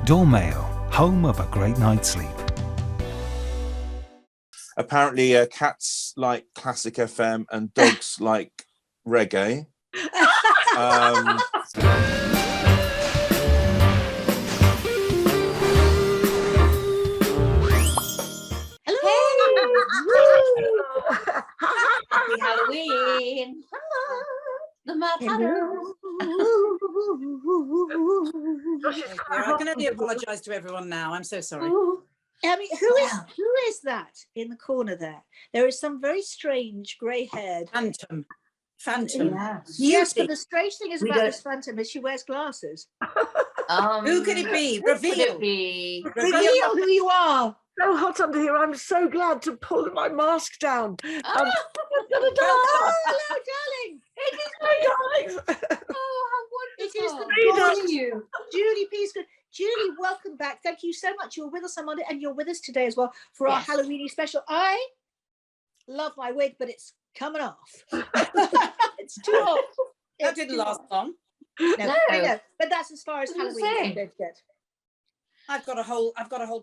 Dormail, home of a great night's sleep. Apparently, cats like classic FM and dogs like reggae. Happy Halloween! The Mad Hatter. I can only apologise to everyone now. I'm so sorry. I mean, who is that in the corner there? There is some very strange grey-haired Phantom. Yes, but the strange thing is about this phantom is she wears glasses. Who could it be? Reveal. Reveal who you are. So hot under here. I'm so glad to pull my mask down. I'm gonna die. Oh, hello, darling. It is my darlings. Oh, how wonderful. It is the you. Julie Peasgood. Julie, welcome back. Thank you so much. You're with us on Monday and you're with us today as well for our Halloweeny special. I love my wig, but it's coming off. It's too hot. That didn't last long. No, but that's as far as Halloween is good. I've got a whole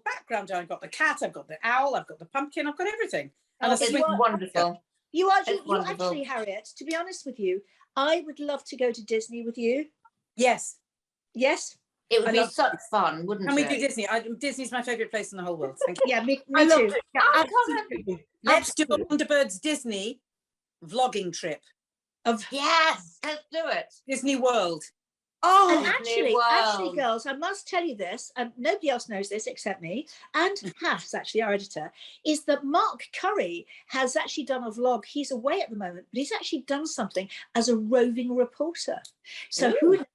background. I've got the cat, I've got the owl, I've got the pumpkin, I've got everything. And it's wonderful. You actually, Harriet, to be honest with you, I would love to go to Disney with you. Yes. Yes. It would be such fun, wouldn't it? Can we do Disney? Disney's my favourite place in the whole world. Thank you. Yeah, me too. Let's do a Wonderbirds Disney vlogging trip. Yes, let's do it. Disney World. Oh, and actually, girls, I must tell you this, and nobody else knows this except me, and Hass, actually, our editor, is that Mark Curry has actually done a vlog. He's away at the moment, but he's actually done something as a roving reporter. So who knows?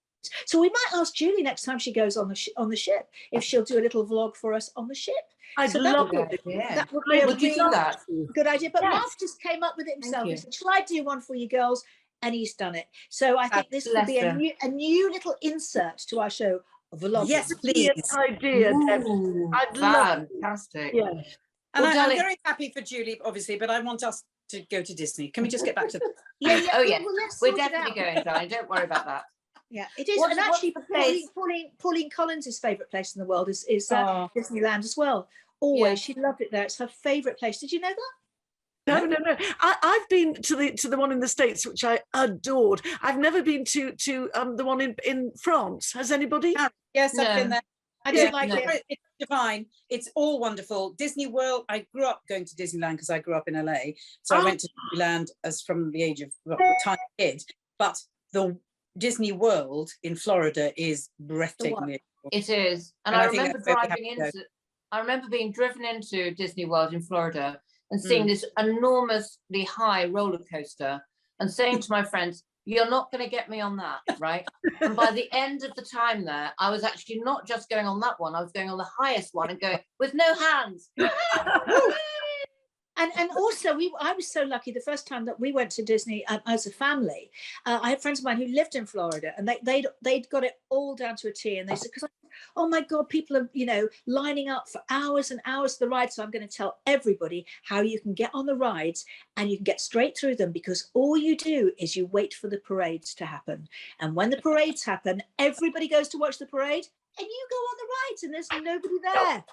So we might ask Julie next time she goes on the ship if she'll do a little vlog for us on the ship. I'd love it. That would be a good idea. But Mark just came up with it himself. He said, "Shall I do one for you girls?" And he's done it. So I think this could be a new little insert to our show, vlog. Yes, please. Idea. I'd love fantastic. Yes. And I'm very happy for Julie, obviously, but I want us to go to Disney. Can we just get back to that? We're definitely going, darling. Don't worry about that. Yeah, it is. And actually, Pauline Collins' favourite place in the world is Disneyland as well. Always, she loved it there. It's her favourite place. Did you know that? No. I've been to the one in the States, which I adored. I've never been to the one in France. Has anybody? Yes, I've been there. I didn't like it. It's divine. It's all wonderful. Disney World. I grew up going to Disneyland because I grew up in LA, so I went to Disneyland as from the age of a tiny kid. But the Disney World in Florida is breathtaking. It is, and I remember being driven into Disney World in Florida and seeing this enormously high roller coaster and saying to my friends, "You're not going to get me on that," right? And by the end of the time there, I was actually not just going on that one, I was going on the highest one and going with no hands. And also, I was so lucky the first time that we went to Disney as a family. I had friends of mine who lived in Florida, and they'd got it all down to a T. And they said, "Oh my God, people are lining up for hours and hours for the ride." So I'm going to tell everybody how you can get on the rides and you can get straight through them, because all you do is you wait for the parades to happen. And when the parades happen, everybody goes to watch the parade, and you go on the rides, and there's nobody there.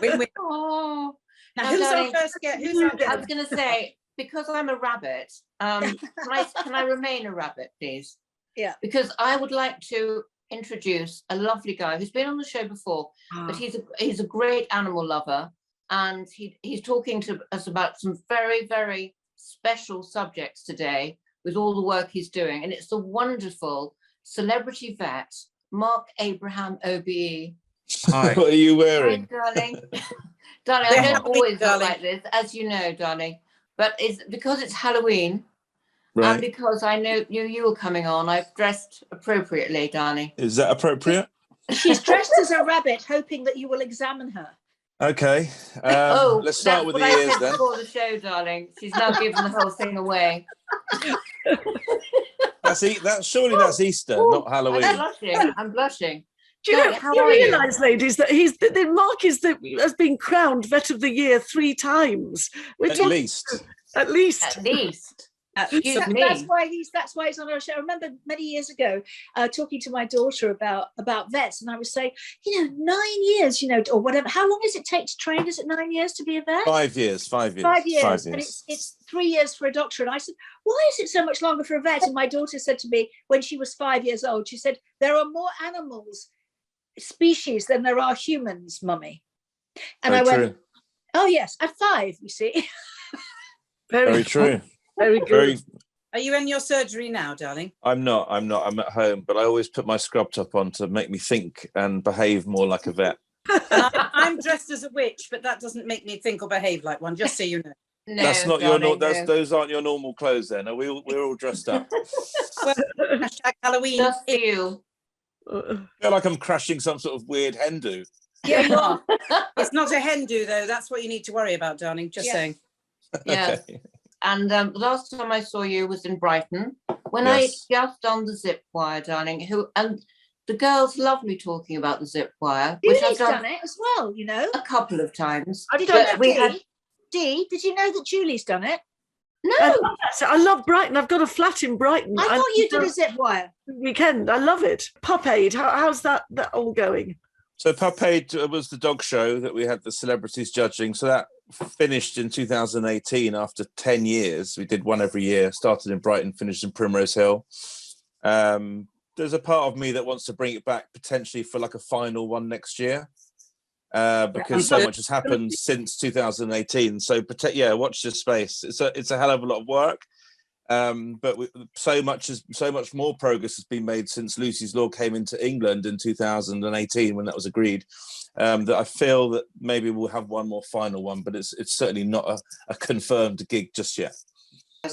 Win-win. Oh. Now, who's our first guest? I was going to say, because I'm a rabbit, can I remain a rabbit, please? Yeah. Because I would like to introduce a lovely guy who's been on the show before, but he's a great animal lover, and he's talking to us about some very, very special subjects today with all the work he's doing, and it's the wonderful celebrity vet, Marc Abraham OBE. Hi. What are you wearing? Hi, darling. Darling, I don't always look like this, as you know, darling. But it's because it's Halloween, and because I know you were coming on, I've dressed appropriately, darling. Is that appropriate? She's dressed as a rabbit, hoping that you will examine her. Okay. Let's start with the ears then. Before the show, darling. She's now given the whole thing away. Surely that's Easter, not Halloween. I'm blushing. Do you realise, ladies, that Mark has been crowned Vet of the Year 3 times? At least. At least. Excuse me. That's why he's on our show. I remember many years ago talking to my daughter about vets, and I was saying, 9 years, or whatever. How long does it take to train? Is it 9 years to be a vet? 5 years. 5 years. 5 years. And it's 3 years for a doctor. And I said, why is it so much longer for a vet? And my daughter said to me when she was 5 years old, she said, there are more animals species than there are humans, mummy. And Very I went, true. oh yes, at 5, you see. Very true. Very good. Are you in your surgery now, darling? I'm not. I'm at home, but I always put my scrub top on to make me think and behave more like a vet. I'm dressed as a witch, but that doesn't make me think or behave like one, just so you know. No, That's not darling, your no. those aren't your normal clothes then. We're all dressed up. Well, hashtag Halloween. Just for you. I feel like I'm crashing some sort of weird hen do. Yeah, you are. It's not a hen do, though. That's what you need to worry about, darling. Just saying. Yeah. Okay. And the last time I saw you was in Brighton when Yes. I just on the zip wire, darling. And the girls love me talking about the zip wire, which I've Julie's done it as well, a couple of times. Have you But done we it, had Dee? Did you know that Julie's done it? no. I love Brighton. I've got a flat in Brighton. I thought you did a zip wire. Weekend. I love it. Pup Aid. How's that all going? So Pup Aid was the dog show that we had the celebrities judging. So that finished in 2018 after 10 years. We did one every year, started in Brighton, finished in Primrose Hill. There's a part of me that wants to bring it back potentially for like a final one next year. Because so much has happened since 2018. So watch this space. It's a hell of a lot of work. But so much more progress has been made since Lucy's Law came into England in 2018 when that was agreed, that I feel that maybe we'll have one more final one, but it's certainly not a confirmed gig just yet.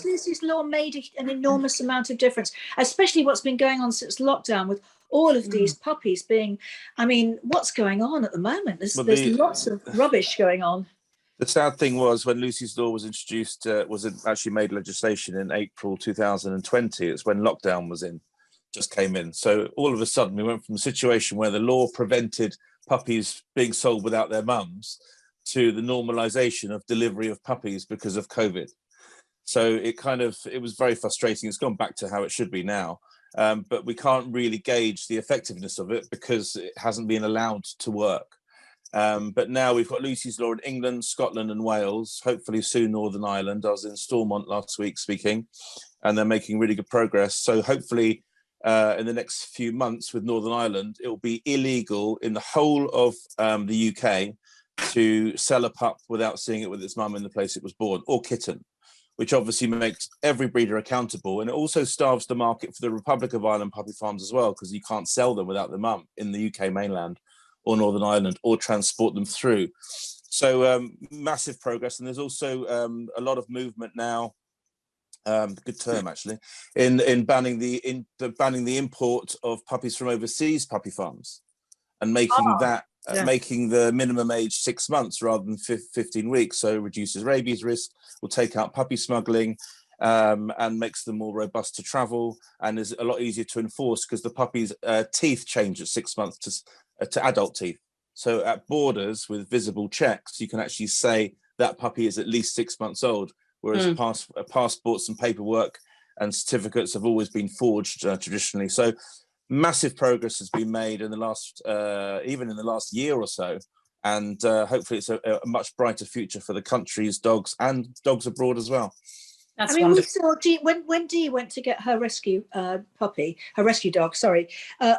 Lucy's Law made an enormous amount of difference, especially what's been going on since lockdown with all of these puppies being, what's going on at the moment? There's lots of rubbish going on. The sad thing was when Lucy's Law was introduced, actually made legislation in April 2020. It's when lockdown just came in. So all of a sudden we went from a situation where the law prevented puppies being sold without their mums to the normalization of delivery of puppies because of COVID. So it was very frustrating. It's gone back to how it should be now. But we can't really gauge the effectiveness of it because it hasn't been allowed to work. But now we've got Lucy's Law in England, Scotland and Wales, hopefully soon Northern Ireland. I was in Stormont last week speaking, and they're making really good progress. So hopefully in the next few months with Northern Ireland, it will be illegal in the whole of the UK to sell a pup without seeing it with its mum in the place it was born, or kitten, which obviously makes every breeder accountable. And it also starves the market for the Republic of Ireland puppy farms as well, because you can't sell them without the mum in the UK mainland or Northern Ireland, or transport them through. So massive progress. And there's also a lot of movement now, good term actually, in banning the import of puppies from overseas puppy farms, and making making the minimum age 6 months rather than 15 weeks. So reduces rabies risk, will take out puppy smuggling, and makes them more robust to travel, and is a lot easier to enforce because the puppy's teeth change at 6 months to adult teeth. So at borders with visible checks, you can actually say that puppy is at least 6 months old, whereas passports and paperwork and certificates have always been forged traditionally. So massive progress has been made in the last, even in the last year or so. And hopefully it's a much brighter future for the country's dogs and dogs abroad as well. That's we wonderful. saw Dee, when Dee went to get her rescue rescue dog,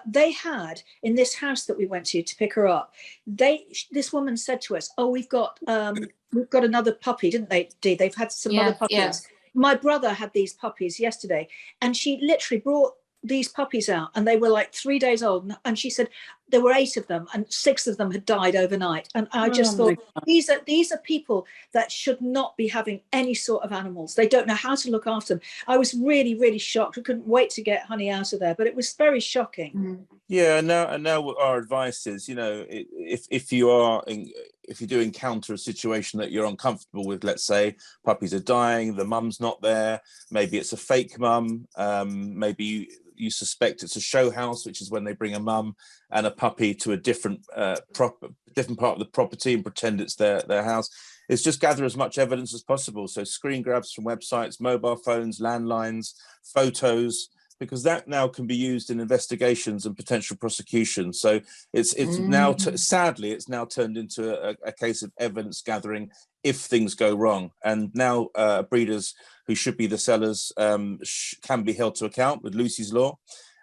they had in this house that we went to pick her up, this woman said to us, oh, we've got another puppy, didn't they, Dee? They've had some other puppies. Yeah. My brother had these puppies yesterday, and she literally brought these puppies out, and they were like 3 days old, and she said there were 8 of them and 6 of them had died overnight. And I just thought, these are people that should not be having any sort of animals. They don't know how to look after them. I was really, really shocked. We couldn't wait to get Honey out of there, but it was very shocking. Yeah, and now our advice is, if you do encounter a situation that you're uncomfortable with, let's say puppies are dying, the mum's not there, maybe it's a fake mum, maybe you suspect it's a show house, which is when they bring a mum and a puppy to a different part of the property and pretend it's their house. is just gather as much evidence as possible. So screen grabs from websites, mobile phones, landlines, photos, because that now can be used in investigations and potential prosecution. So it's now, sadly, it's now turned into a case of evidence gathering if things go wrong. And now breeders who should be the sellers can be held to account with Lucy's Law.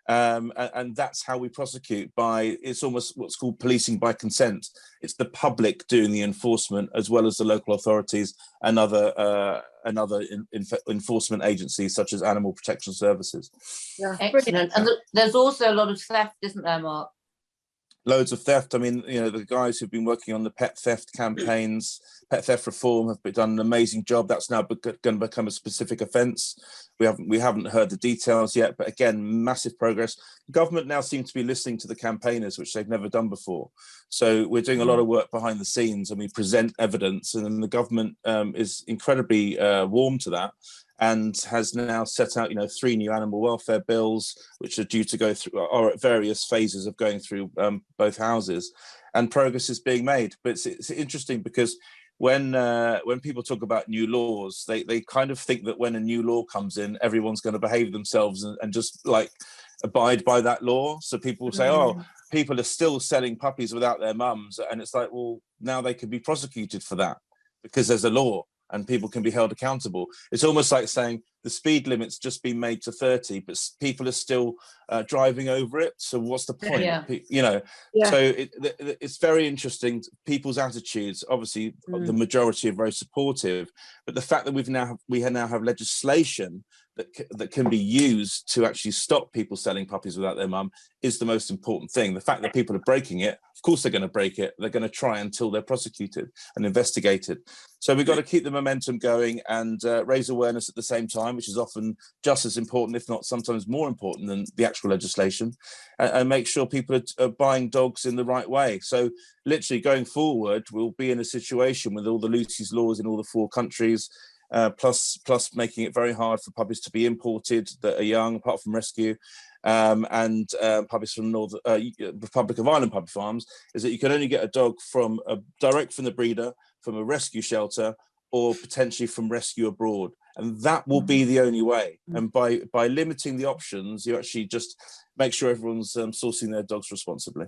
And that's how we prosecute by, it's almost what's called policing by consent. It's the public doing the enforcement as well as the local authorities and other enforcement agencies such as animal protection services. Yeah, excellent. And there's also a lot of theft, isn't there, Mark? Loads of theft. I mean, you know, the guys who've been working on the pet theft campaigns, pet theft reform, have done an amazing job. That's now going to become a specific offence. We haven't heard the details yet, but again, massive progress. The government now seems to be listening to the campaigners, which they've never done before. So we're doing a lot of work behind the scenes, and we present evidence, and then the government is incredibly warm to that, and has now set out, 3 new animal welfare bills, which are due to go through, or at various phases of going through both houses, and progress is being made. But it's interesting because when people talk about new laws, they kind of think that when a new law comes in, everyone's going to behave themselves and just like abide by that law. So people will say, oh, people are still selling puppies without their mums. And it's like, well, now they can be prosecuted for that because there's a law and people can be held accountable. It's almost like saying the speed limit's just been made to 30, but people are still driving over it. So what's the point? So it's very interesting. People's attitudes, obviously, the majority are very supportive, but the fact that we now have legislation that can be used to actually stop people selling puppies without their mum is the most important thing. The fact that people are breaking it, of course they're going to break it. They're going to try until they're prosecuted and investigated. So we've got to keep the momentum going and raise awareness at the same time, which is often just as important, if not sometimes more important than the actual legislation, and make sure people are buying dogs in the right way. So literally going forward, we'll be in a situation with all the Lucy's laws in all the 4 countries, plus making it very hard for puppies to be imported that are young, apart from rescue, and puppies from Republic of Ireland puppy farms, is that you can only get a dog from direct from the breeder, from a rescue shelter, or potentially from rescue abroad, and that will be the only way. And by limiting the options, you actually just make sure everyone's sourcing their dogs responsibly.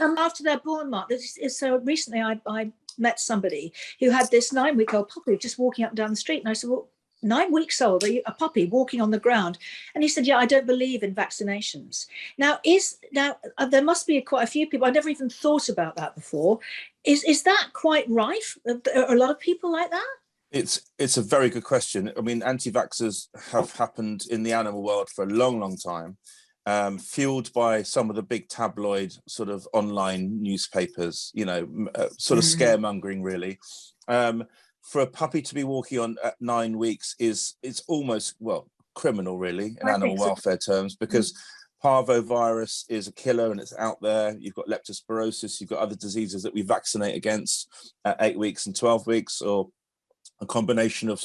After they're born, Mark, so recently I met somebody who had this 9-week-old puppy just walking up and down the street, and I said, well, 9 weeks old, a puppy walking on the ground? And he said, yeah, I don't believe in vaccinations. Now there must be quite a few people, I never even thought about that before. Is that quite rife? Are a lot of people like that? It's a very good question. I mean, anti-vaxxers have happened in the animal world for a long, long time, fueled by some of the big tabloid sort of online newspapers, sort of scaremongering, really. For a puppy to be walking on at 9 weeks it's almost, well, criminal, really, in animal welfare terms, because parvovirus is a killer and it's out there. You've got leptospirosis, you've got other diseases that we vaccinate against at 8 weeks and 12 weeks, or a combination of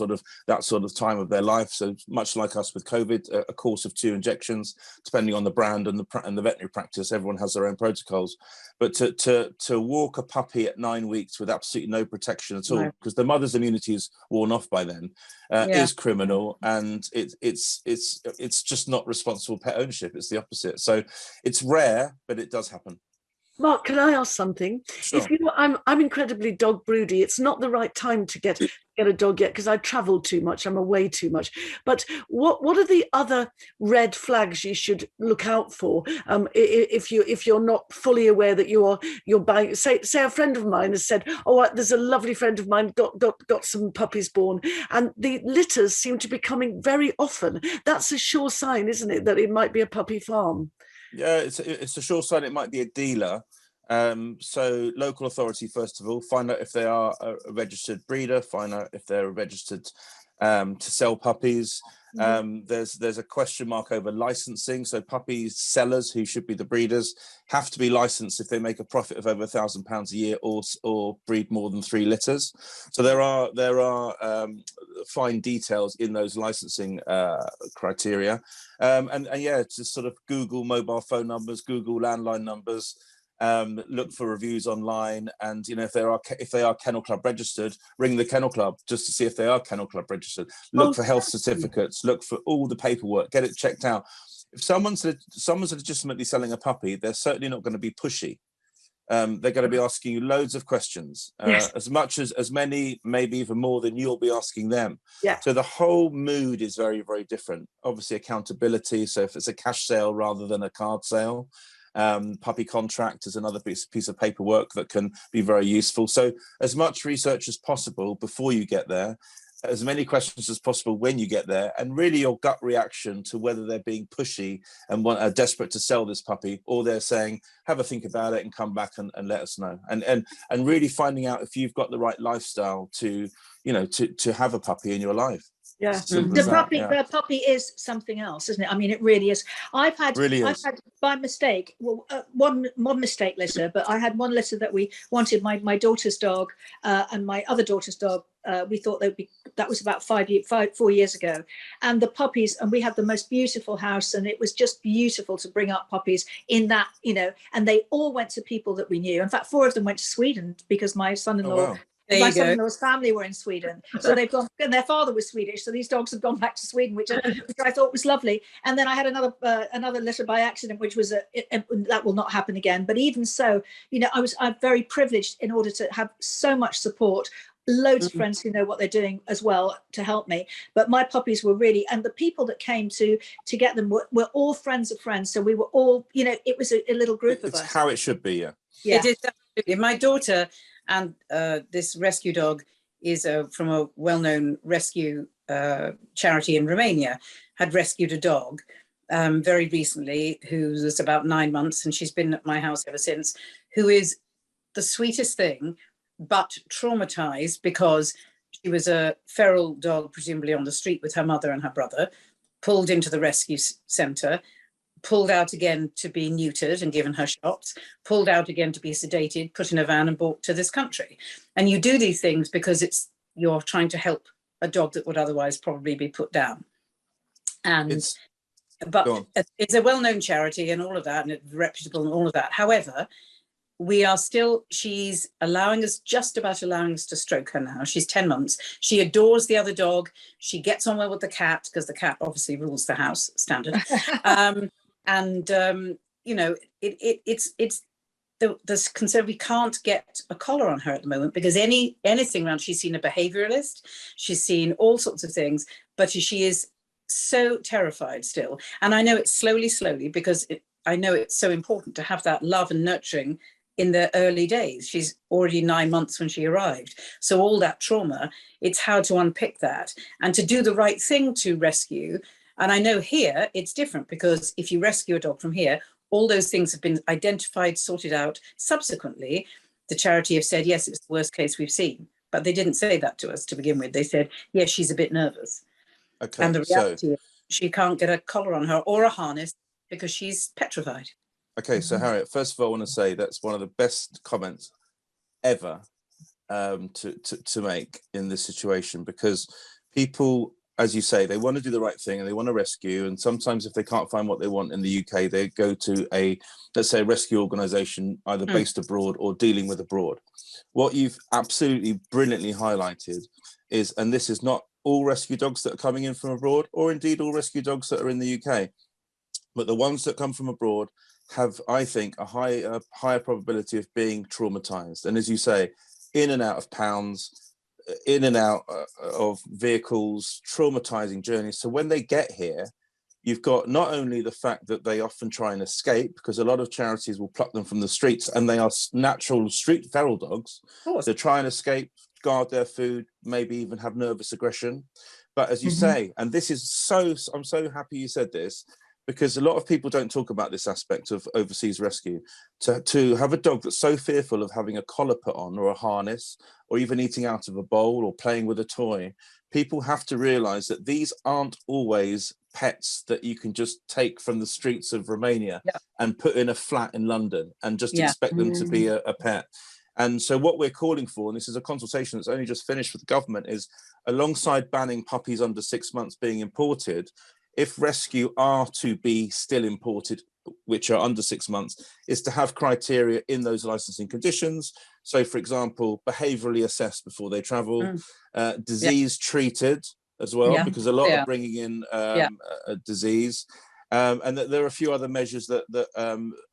that sort of time of their life. So much like us with COVID, a course of 2 injections, depending on the brand and the veterinary practice. Everyone has their own protocols. But to walk a puppy at 9 weeks with absolutely no protection at all, because the mother's immunity is worn off by then, is criminal, and it's just not responsible pet ownership. It's the opposite. So it's rare, but it does happen. Mark, can I ask something? Sure. I'm incredibly dog broody. It's not the right time to get a dog yet because I travel too much. I'm away too much. But what are the other red flags you should look out for if you're not fully aware that you're buying? Say a friend of mine has said, oh, there's a lovely friend of mine got some puppies born, and the litters seem to be coming very often. That's a sure sign, isn't it, that it might be a puppy farm? Yeah, it's a sure sign it might be a dealer. So local authority, first of all, find out if they are a registered breeder, find out if they're registered to sell puppies. There's a question mark over licensing. So puppy sellers, who should be the breeders, have to be licensed if they make a profit of over £1,000 a year or breed more than 3 litters. So there are fine details in those licensing criteria. And yeah, just sort of Google mobile phone numbers, Google landline numbers, look for reviews online, and if they are Kennel Club registered, ring the Kennel Club just to see if they are Kennel Club registered. Look for health certificates, look for all the paperwork, get it checked out. If someone's legitimately selling a puppy, they're certainly not going to be pushy. They're going to be asking you loads of questions, as much as many, maybe even more than you'll be asking them. Yeah. So the whole mood is very, very different. Obviously, accountability. So if it's a cash sale rather than a card sale, puppy contract is another piece of paperwork that can be very useful. So as much research as possible before you get there, as many questions as possible when you get there, and really your gut reaction to whether they're being pushy and are desperate to sell this puppy, or they're saying, have a think about it and come back and let us know. And really finding out if you've got the right lifestyle to have a puppy in your life. Yeah. The puppy is something else, isn't it? I mean, it really is. I've had by mistake, one mistake litter, but I had one litter that we wanted, my daughter's dog and my other daughter's dog. We thought that was about 4 years ago, and the puppies, and we had the most beautiful house, and it was just beautiful to bring up puppies in that, and they all went to people that we knew. In fact, 4 of them went to Sweden because my son-in-law. Oh, wow. My son-in-law's family were in Sweden, so they've gone, and their father was Swedish, so these dogs have gone back to Sweden, which I thought was lovely. And then I had another litter by accident, which was that will not happen again. But even so, I'm very privileged in order to have so much support, loads of friends who know what they're doing as well to help me. But my puppies were really, and the people that came to get them were all friends of friends. So we were all, it was a little group of us. It's how it should be, yeah. It is absolutely. My daughter and this rescue dog is from a well-known rescue charity in Romania, had rescued a dog very recently who was about 9 months, and she's been at my house ever since, who is the sweetest thing, but traumatized because she was a feral dog, presumably on the street with her mother and her brother, pulled into the rescue centre, pulled out again to be neutered and given her shots, pulled out again to be sedated, put in a van and brought to this country. And you do these things because you're trying to help a dog that would otherwise probably be put down. But it's a well-known charity and all of that, and it's reputable and all of that. However, she's just about allowing us to stroke her now. She's 10 months. She adores the other dog. She gets on well with the cat because the cat obviously rules the house, standard. It's the concern. We can't get a collar on her at the moment because anything around, she's seen a behavioralist, she's seen all sorts of things, but she is so terrified still. And I know it's slowly because I know it's so important to have that love and nurturing in the early days. She's already 9 months when she arrived. So all that trauma, it's how to unpick that and to do the right thing to rescue. And I know here it's different because if you rescue a dog from here, all those things have been identified, sorted out. Subsequently, the charity have said, yes, it's the worst case we've seen. But they didn't say that to us to begin with. They said, yes, she's a bit nervous. Okay, and the reality is she can't get a collar on her or a harness because she's petrified. Okay, so Harriet, first of all, I want to say that's one of the best comments ever to make in this situation, because people, as you say, they want to do the right thing and they want to rescue. And sometimes if they can't find what they want in the UK, they go to let's say, a rescue organisation, either based abroad or dealing with abroad. What you've absolutely brilliantly highlighted is, and this is not all rescue dogs that are coming in from abroad, or indeed all rescue dogs that are in the UK, but the ones that come from abroad have, I think, a higher probability of being traumatized. And as you say, in and out of pounds, in and out of vehicles, traumatizing journeys. So when they get here, you've got not only the fact that they often try and escape, because a lot of charities will pluck them from the streets, and they are natural street feral dogs. They try and escape, guard their food, maybe even have nervous aggression. But as you say, and this is I'm so happy you said this, because a lot of people don't talk about this aspect of overseas rescue. To have a dog that's so fearful of having a collar put on, or a harness, or even eating out of a bowl or playing with a toy, people have to realize that these aren't always pets that you can just take from the streets of Romania and put in a flat in London and just expect them to be a pet. And so what we're calling for, and this is a consultation that's only just finished with the government, is alongside banning puppies under 6 months being imported, if rescue are to be still imported which are under 6 months, is to have criteria in those licensing conditions. So, for example, behaviourally assessed before they travel, disease treated as well, because a lot are bringing in a disease. And that there are a few other measures that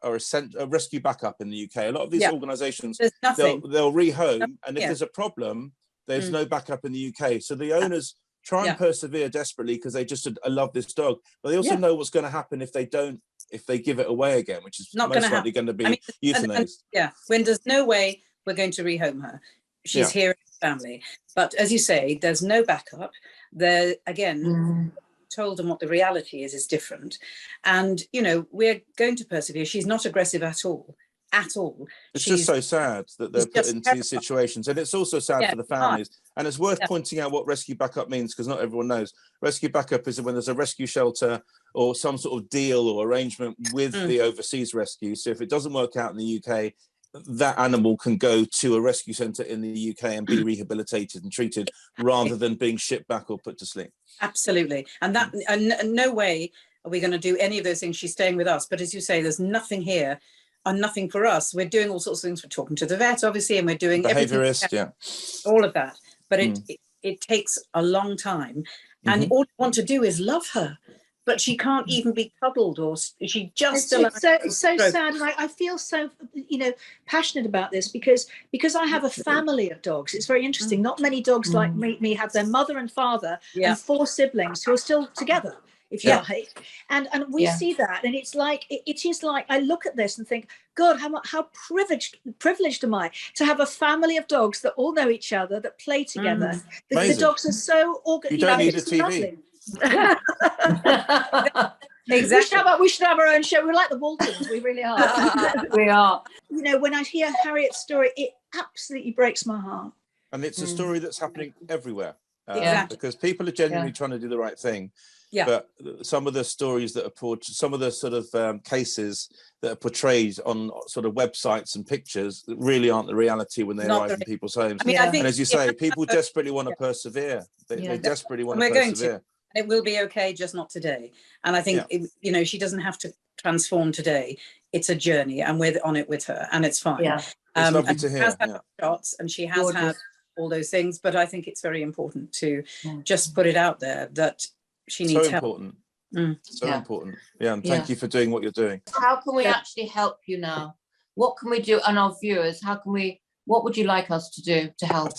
are a rescue backup in the UK. A lot of these organisations, they'll rehome, and if there's a problem, there's no backup in the UK. So the owners try and persevere desperately because they just love this dog, but they also know what's going to happen if they don't, if they give it away again, which is not most likely going to be euthanized. When there's no way we're going to rehome her, she's here in the family. But as you say, there's no backup. There again. Told them what the reality is different, and you know, we're going to persevere. She's not aggressive at all. It's just so sad that they're put into these situations, and it's also sad for the families. And it's worth pointing out what rescue backup means, because not everyone knows. Rescue backup is when there's a rescue shelter or some sort of deal or arrangement with the overseas rescue. So if it doesn't work out in the UK, that animal can go to a rescue centre in the UK and be rehabilitated and treated, rather than being shipped back or put to sleep. Absolutely. And that, and no way are we going to do any of those things. She's staying with us. But as you say, there's nothing here and nothing for us. We're doing all sorts of things. We're talking to the vet, obviously, and we're doing behaviourist, all of that. But it takes a long time. And all you want to do is love her. But she can't even be cuddled, or she just. It's so sad, and I feel so, you know, passionate about this because I have a family of dogs. It's very interesting. Not many dogs like me have their mother and father and 4 siblings who are still together, if you like. And we see that, and it's like it is like I look at this and think, God, how privileged am I to have a family of dogs that all know each other, that play together. The dogs are so organized. You don't need a TV. Exactly. We should have our own show. We're like the Waltons. We really are. We are. You know, when I hear Harriet's story, it absolutely breaks my heart. And it's a story that's happening everywhere, because people are genuinely trying to do the right thing. But some of the stories that are some of the sort of cases that are portrayed on sort of websites and pictures that really aren't the reality when they arrive in people's homes. I mean, I think, and as you say, people desperately want to persevere. They desperately want to persevere. It will be okay, just not today. And I think, you know, she doesn't have to transform today. It's a journey, and we're on it with her, and it's fine. It's lovely to hear. She has had shots, and she has had all those things, but I think it's very important to just put it out there that she needs help. Important. Important. Yeah, and thank you for doing what you're doing. How can we actually help you now? What can we do? And our viewers, what would you like us to do to help?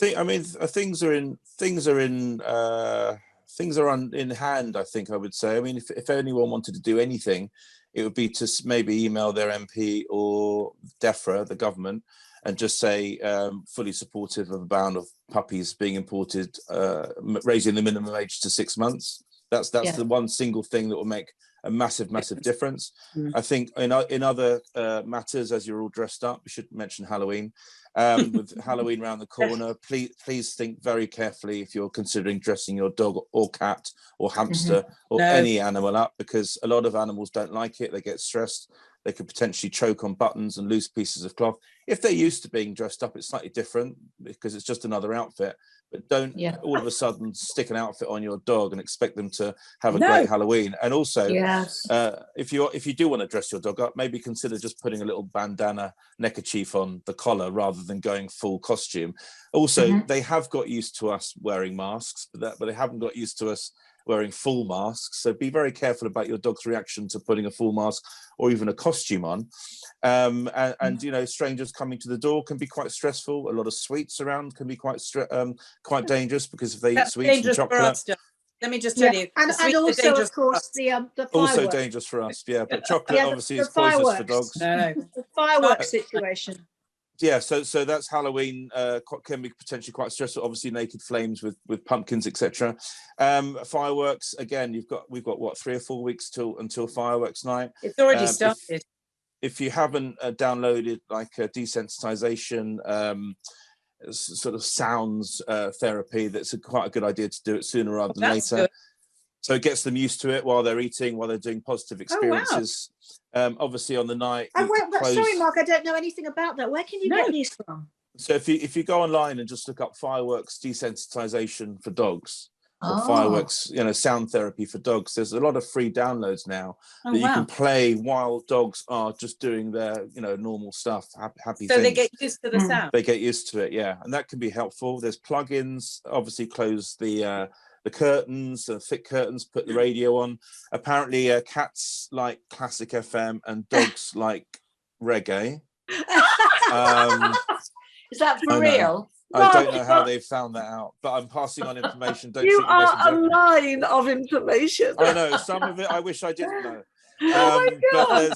Things are in hand, I think I would say. I mean, if anyone wanted to do anything, it would be to maybe email their MP or DEFRA, the government, and just say fully supportive of a ban of puppies being imported, raising the minimum age to 6 months. That's the one single thing that will make a massive difference. I think in other matters, as you're all dressed up, we should mention Halloween. With Halloween around the corner, please think very carefully if you're considering dressing your dog or cat or hamster or any animal up, because a lot of animals don't like it. They get stressed. They could potentially choke on buttons and loose pieces of cloth. If they're used to being dressed up, it's slightly different because it's just another outfit. But don't all of a sudden stick an outfit on your dog and expect them to have a great Halloween. And also, if you do want to dress your dog up, maybe consider just putting a little bandana neckerchief on the collar rather than going full costume. Also, they have got used to us wearing masks, but they haven't got used to us wearing full masks. So be very careful about your dog's reaction to putting a full mask or even a costume on. And you know, strangers coming to the door can be quite stressful. A lot of sweets around can be quite dangerous, because if they eat sweets and chocolate. Let me just tell you, and also of course the fireworks. Also dangerous for us, but chocolate obviously is poisonous for dogs. The fireworks situation. Yeah, so that's Halloween. Can be potentially quite stressful. Obviously, naked flames with pumpkins, etc. Fireworks again. We've got what, 3 or 4 weeks until fireworks night. It's already started. If you haven't downloaded like a desensitization sort of sounds therapy, that's quite a good idea to do it sooner rather than later. Good. So it gets them used to it while they're eating, while they're doing positive experiences. Obviously on the night. Sorry, Mark, I don't know anything about that. Where can you get these from? So if you go online and just look up fireworks desensitization for dogs fireworks, sound therapy for dogs. There's a lot of free downloads now that you can play while dogs are just doing their, normal stuff, happy so things. they get used to the sound. They get used to it, yeah, and that can be helpful. There's plugins, obviously close the curtains, thick curtains, put the radio on. Apparently, cats like classic FM and dogs like reggae. Is that for real? I don't know how they've found that out, but I'm passing on information. Don't You shoot your are a line of information. I know some of it. I wish I didn't know. Oh my God.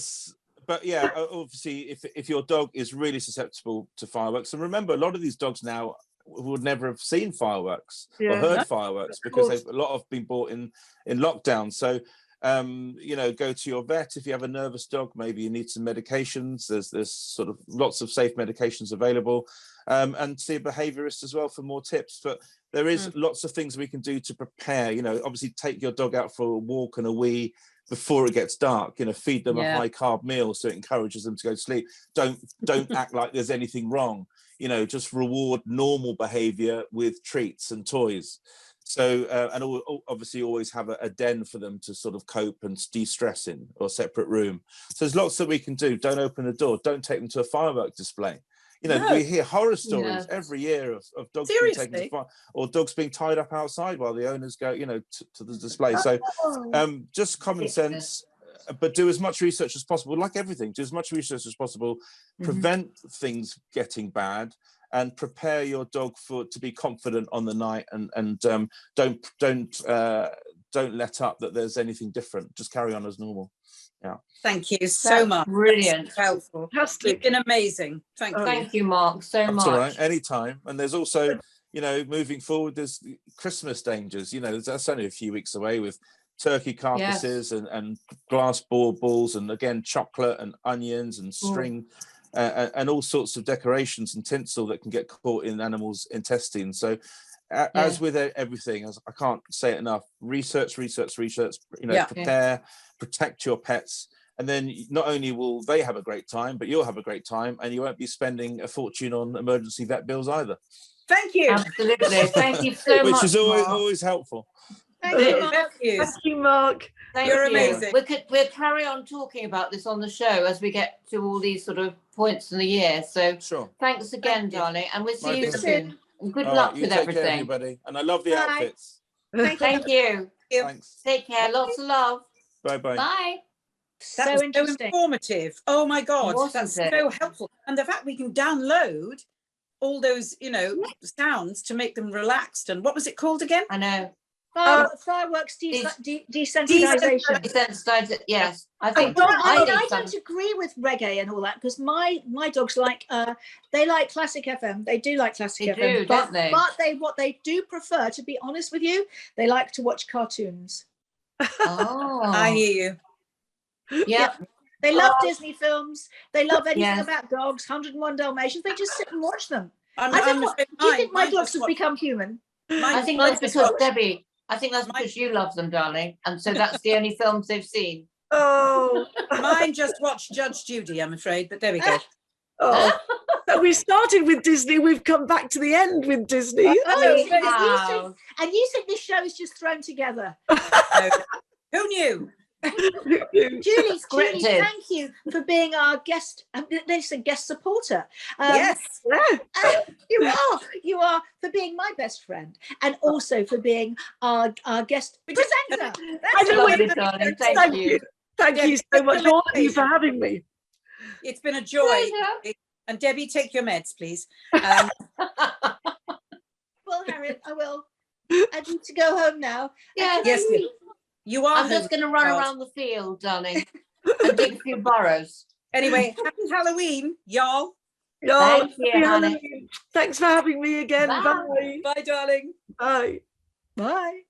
But yeah, obviously, if your dog is really susceptible to fireworks, and remember, a lot of these dogs now would never have seen fireworks or heard fireworks because a lot have been bought in lockdown. So go to your vet if you have a nervous dog. Maybe you need some medications. There's sort of lots of safe medications available, and see a behaviorist as well for more tips. But there is lots of things we can do to prepare. Obviously take your dog out for a walk and a wee before it gets dark. Feed them a high carb meal so it encourages them to go to sleep. Don't act like there's anything wrong. Just reward normal behavior with treats and toys. So, and obviously always have a den for them to sort of cope and de-stress in, or a separate room. So there's lots that we can do. Don't open the door. Don't take them to a firework display. We hear horror stories every year of dogs being taken to fire, or dogs being tied up outside while the owners go, to the display. So just common sense, but do as much research as possible. Like everything, do as much research as possible, prevent things getting bad, and prepare your dog to be confident on the night, and don't let up that there's anything different. Just carry on as normal. Yeah. Thank you so much. Brilliant. That's helpful. Fantastic. You've been amazing. Thank you, Mark, so much. That's all right. Anytime. And there's also, moving forward, there's Christmas dangers. That's only a few weeks away with turkey carcasses and glass balls, and again chocolate and onions and string. And all sorts of decorations and tinsel that can get caught in animals' intestines. So, as with everything, as I can't say it enough, research. Prepare, protect your pets, and then not only will they have a great time, but you'll have a great time, and you won't be spending a fortune on emergency vet bills either. Thank you. Absolutely. Thank you so much. Which is always helpful. Thank you, Mark. You're amazing. We'll carry on talking about this on the show as we get to all these sort of points in the year. So thanks again, darling, and we'll see you soon. And good luck with everything. Care, everybody. And I love the outfits. Thank you. Thanks. Take care. Lots of love. Bye-bye. Bye. That was so informative. Oh my God, that's so helpful. And the fact we can download all those, sounds to make them relaxed. And what was it called again? I know. Fireworks desensitization. Desensitization. Yes, I think. I don't agree with reggae and all that, because my dogs they like classic FM. They do like classic FM, don't they? But what they do prefer, to be honest with you, they like to watch cartoons. Oh, I hear you. Yeah. They love Disney films. They love anything about dogs. 101 Dalmatians. They just sit and watch them. Do you think my dogs have become human? I think that's because Debbie. I think that's because you love them, darling, and so that's the only films they've seen. Oh, mine just watched Judge Judy, I'm afraid, but there we go. Oh, so we started with Disney. We've come back to the end with Disney. And you think this show is just thrown together? Who knew? Julie, thank you for being our guest. There's a guest supporter. Yes, you are for being my best friend, and also for being our guest presenter. Thank you. Thank you so much, all of you, for having me. It's been a joy. And Debbie, take your meds, please. Well, Harriet, I will. I need to go home now. Yes. You are. I'm just going to run around the field, darling, and dig a few burrows. Anyway, happy Halloween, y'all. Thank you, honey. Thanks for having me again. Bye. Bye, darling. Bye. Bye.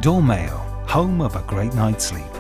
Dormail, home of a great night's sleep.